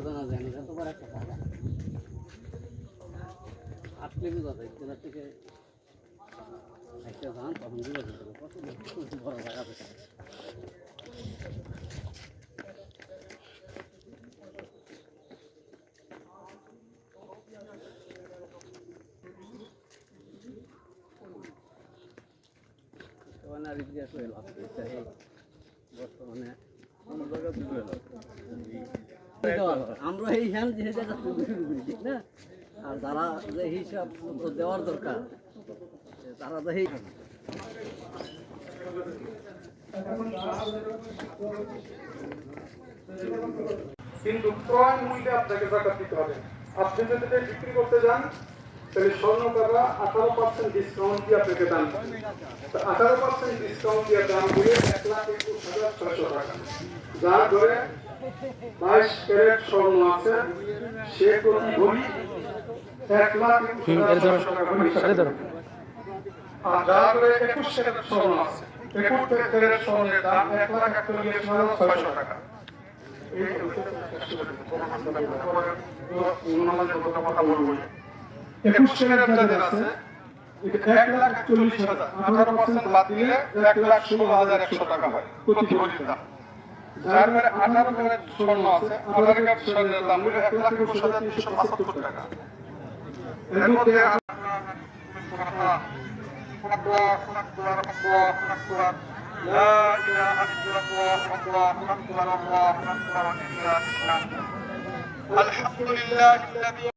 জানা যায় না, এত বড় একটা জায়গা 8 কেজি কথা এখান থেকে একটা ধান তখন দিলে কত বড় জায়গা থেকে আর ইতিহাস হয়ে লাভ বর্তমানে আমরা এই হ্যান্ড যে জায়গা শুরু করি ঠিক না, আর যারা যে হিসাব দেওয়ার দরকার তারা তো এই কিন্তু ক্রয় মূল্যে আপনাকে জাকাত দিতে হবে। আপনি যদি বিক্রি করতে যান তাহলে স্বর্ণকাররা 18% ডিসকাউন্ট দিয়ে আপনাকে দাম 18% ডিসকাউন্ট দিয়ে দাম দিয়ে 1,21,600 টাকা। যার ঘরে 22 ক্যারেট স্বর্ণ আছে সে প্রতি ভরি 1,21,600 টাকা করে। আর যার ঘরে 21 ক্যারেট স্বর্ণ আছে 21 ক্যারেট স্বর্ণের দাম 1,41,600 টাকা। কথা বলবো 21 ক্যারেট যাদের আছে 1,41,000 18% বাদ দিলে 1,16,100 টাকা হয় প্রতি ভরির দাম। যার ঘরে 18 ক্যারেট স্বর্ণ আছে 18 ক্যারেট স্বর্ণের দাম হলো 1,21,375 টাকা। এর মধ্যে لا إله إلا الله الله أكبر الله أكبر الحمد لله الذي